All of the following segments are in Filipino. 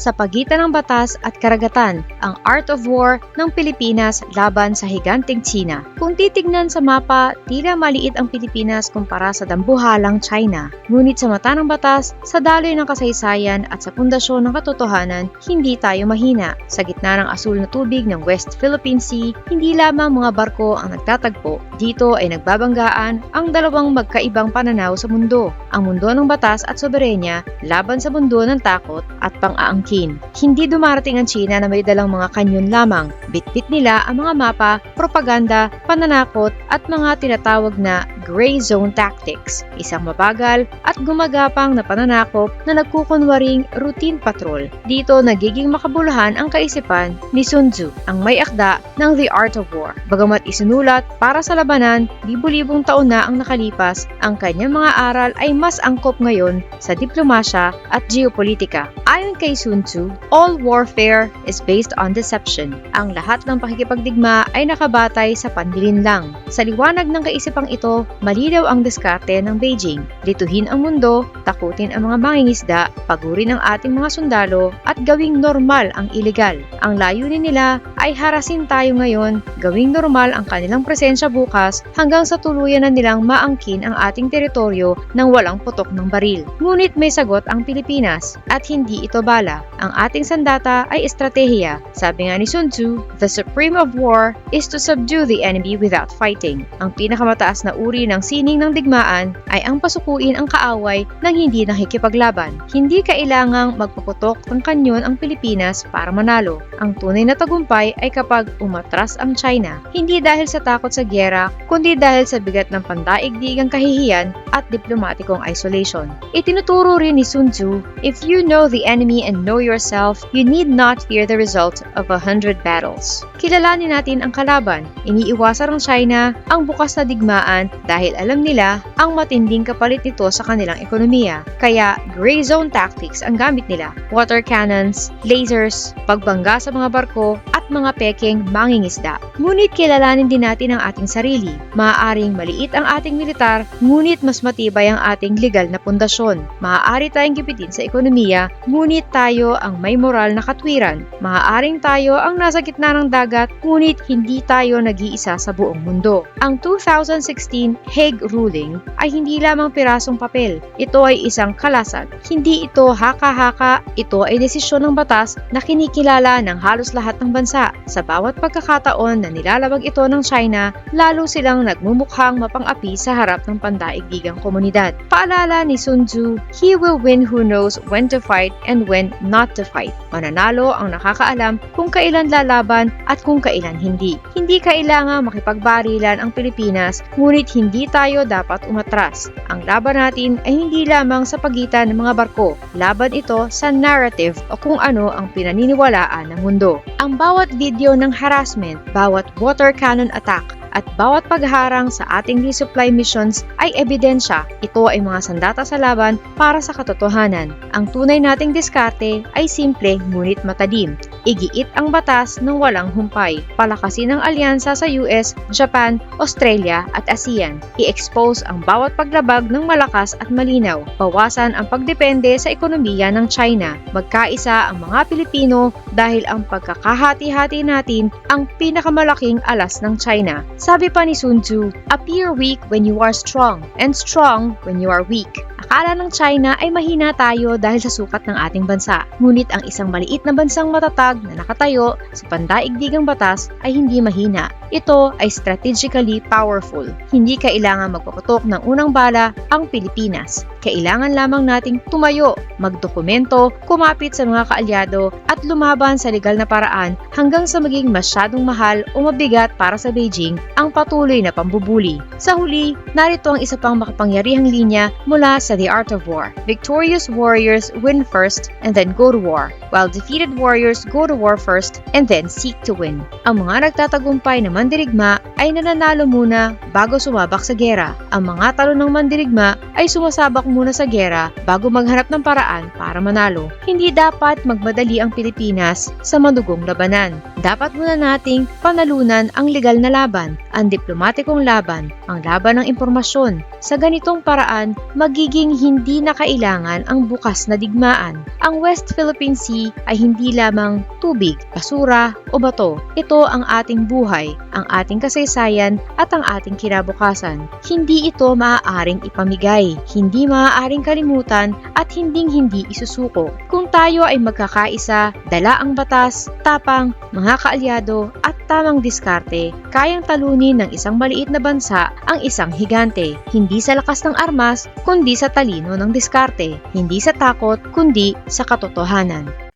sa pagitan ng batas at karagatan, ang Art of War ng Pilipinas laban sa higanteng China. Kung titignan sa mapa, tila maliit ang Pilipinas kumpara sa dambuhalang China. Ngunit sa mata ng batas, sa daloy ng kasaysayan at sa pundasyon ng katotohanan, hindi tayo mahina. Sa gitna ng asul na tubig ng West Philippine Sea, hindi lamang mga barko ang nagtatagpo. Dito ay nagbabanggaan ang dalawang magkaibang pananaw sa mundo. Ang mundo ng batas at soberenya laban sa mundo ng takot at pang-aangkin. Hindi dumarating ang China na may dalang mga kanyon lamang. Bitbit nila ang mga mapa, propaganda, pananakot at mga tinatawag na gray zone tactics. Isang mabagal at gumagapang na pananakop na nagkukunwaring routine patrol. Dito nagiging makabuluhan ang kaisipan ni Sun Tzu, ang may akda ng The Art of War. Bagamat isinulat para sa labanan, libu-libong taon na ang nakalipas, ang kanyang mga aral ay mas angkop ngayon sa diplomasya at geopolitika. Ayon kay Sun Tzu, all warfare is based on deception. Ang lahat ng pakikipagdigma ay nakabatay sa panlilinlang. Sa liwanag ng kaisipang ito, malinaw ang diskarte ng Beijing. Lituhin ang mundo, takutin ang mga mangingisda, pagurin ang ating mga sundalo, at gawing normal ang iligal. Ang layunin nila ay harasin tayo ngayon, gawing normal ang kanilang presensya bukas hanggang sa tuluyan na nilang maangkin ang ating teritoryo nang walang putok ng baril. Ngunit may sagot ang Pilipinas at hindi ito bala. Ang ating sandata ay estratehiya. Sabi nga ni Sun Tzu, the supreme of war is to subdue the enemy without fighting. Ang pinakamataas na uri ng sining ng digmaan ay ang pasukuin ang kaaway nang hindi nakikipaglaban. Hindi kailangang magpaputok ng kanyon ang Pilipinas para manalo. Ang tunay na tagumpay ay kapag umatras ang China. Hindi dahil sa takot sa gyera, kundi dahil sa bigat ng pandaigdigang kahihiyan at diplomatikong isolation. Itinuturo rin ni Sun Tzu, if you know the enemy and know yourself, you need not fear the result of 100 battles. Kilalanin natin ang kalaban. Iniiwasan ng China ang bukas na digmaan dahil alam nila ang matinding kapalit nito sa kanilang ekonomiya. Kaya gray zone tactics ang gamit nila. Water cannons, lasers, pagbangga sa mga barko at mga pekeng mangingisda. Ngunit kilalanin din natin ang ating sarili. Maaaring maliit ang ating militar, ngunit mas matibay ang ating legal na pundasyon. Maaari tayong gipitin sa ekonomiya, ngunit tayo ang may moral na katwiran. Maaaring tayo ang nasa gitna ng dagat, ngunit hindi tayo nag-iisa sa buong mundo. Ang 2016 Hague Ruling ay hindi lamang pirasong papel. Ito ay isang kalasag. Hindi ito haka-haka, ito ay desisyon ng batas na kinikilala ng halos lahat ng bansa. Sa bawat pagkakataon na nilalabag ito ng China, lalo silang nagmumukhang mapang-api sa harap ng pandaigdigang komunidad. Paalala ni Sun Tzu, he will win who knows when to fight and when not to fight. Mananalo ang nakakaalam kung kailan lalaban at kung kailan hindi. Hindi kailangan makipagbarilan ang Pilipinas, ngunit hindi tayo dapat umatras. Ang laban natin ay hindi lamang sa pagitan ng mga barko. Laban ito sa narrative o kung ano ang pinaniniwalaan ng mundo. Ang bawat video ng harassment, bawat water cannon attack, at bawat pagharang sa ating resupply missions ay ebidensya. Ito ay mga sandata sa laban para sa katotohanan. Ang tunay nating diskarte ay simple ngunit matadim. Igiit ang batas ng walang humpay. Palakasin ang alyansa sa US, Japan, Australia at ASEAN. I-expose ang bawat paglabag ng malakas at malinaw. Bawasan ang pagdepende sa ekonomiya ng China. Magkaisa ang mga Pilipino dahil ang pagkakahati-hati natin ang pinakamalaking alas ng China. Sabi pa ni Sun Tzu, appear weak when you are strong, and strong when you are weak. Akala ng China ay mahina tayo dahil sa sukat ng ating bansa. Ngunit ang isang maliit na bansang matatag na nakatayo sa pandaigdigang batas ay hindi mahina. Ito ay strategically powerful. Hindi kailangan magpaputok ng unang bala ang Pilipinas. Kailangan lamang nating tumayo, magdokumento, kumapit sa mga kaalyado at lumaban sa legal na paraan hanggang sa maging masyadong mahal o mabigat para sa Beijing ang patuloy na pambubuli. Sa huli, narito ang isa pang makapangyarihang linya mula sa The Art of War. Victorious warriors win first and then go to war, while defeated warriors go to war first and then seek to win. Ang mga nagtatagumpay naman mandirigma ay nananalo muna bago sumabak sa gera. Ang mga talo ng mandirigma ay sumasabak muna sa gera bago maghanap ng paraan para manalo. Hindi dapat magmadali ang Pilipinas sa madugong labanan. Dapat muna nating panalunan ang legal na laban, ang diplomatikong laban, ang laban ng impormasyon. Sa ganitong paraan, magiging hindi na kailangan ang bukas na digmaan. Ang West Philippine Sea ay hindi lamang tubig, basura o bato. Ito ang ating buhay, ang ating kasaysayan at ang ating kinabukasan. Hindi ito maaaring ipamigay, hindi maaaring kalimutan at hinding-hindi isusuko. Kung tayo ay magkakaisa, dala ang batas, tapang, mga kaalyado at tamang diskarte, kayang talunin ng isang maliit na bansa ang isang higante. Hindi sa lakas ng armas, kundi sa talino ng diskarte. Hindi sa takot, kundi sa katotohanan.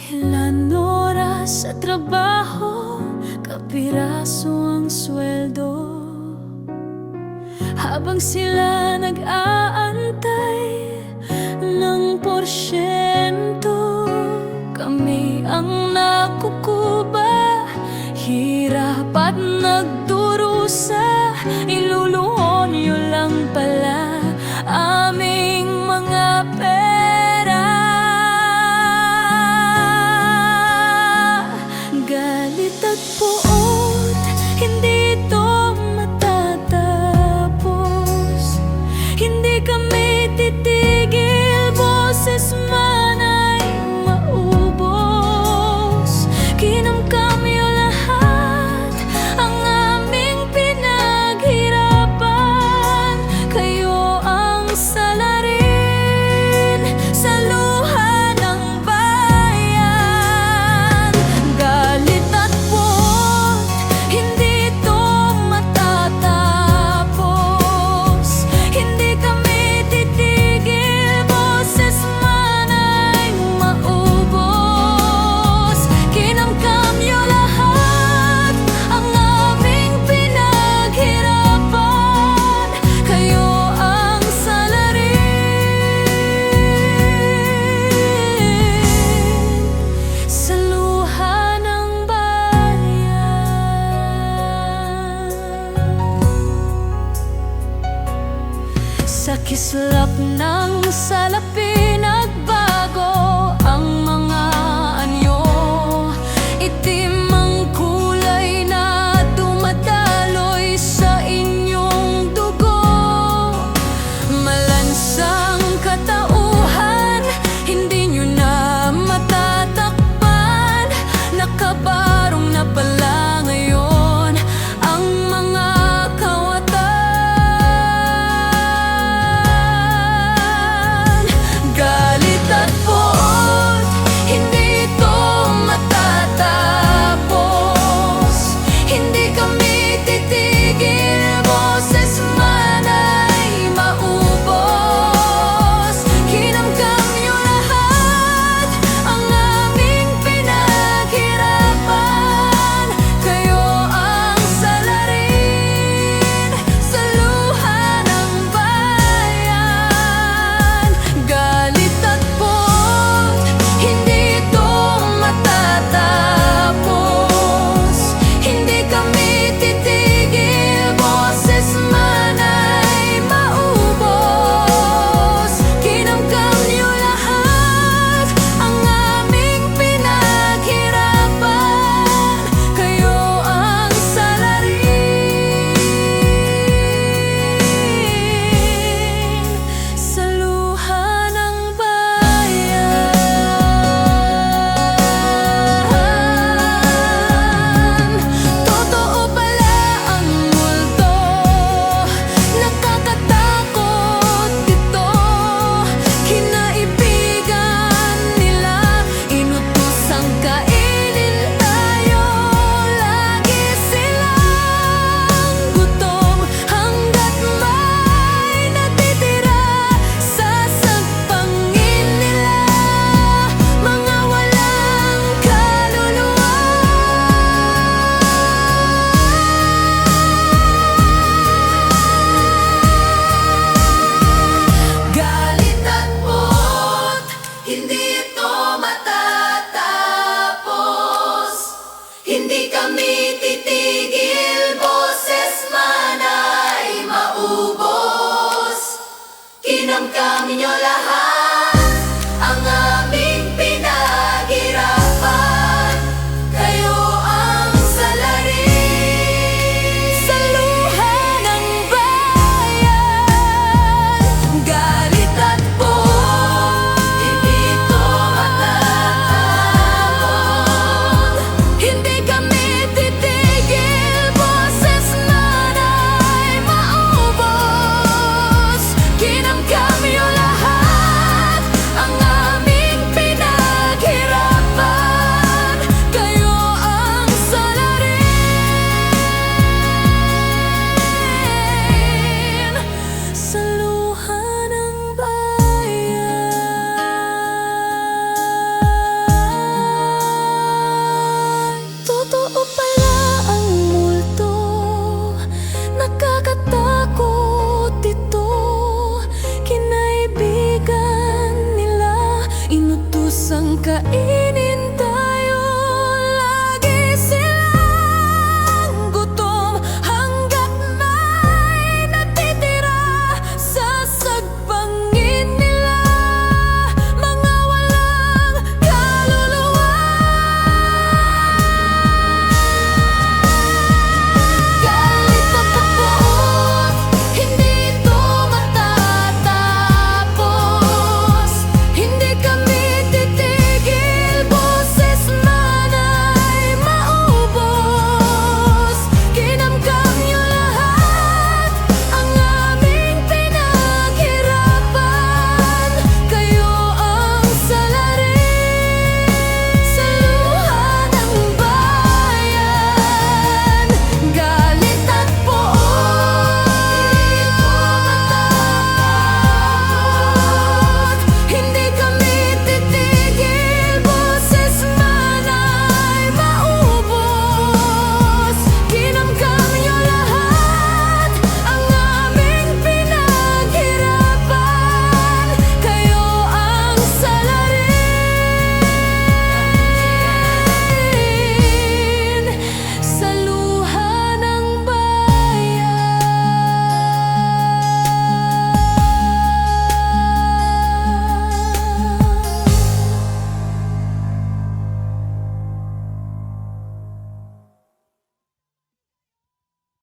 Ilan oras sa trabaho, kapiraso ang sweldo. Habang sila nag-aantay ng porsyento, kami ang nakukuba, hirap at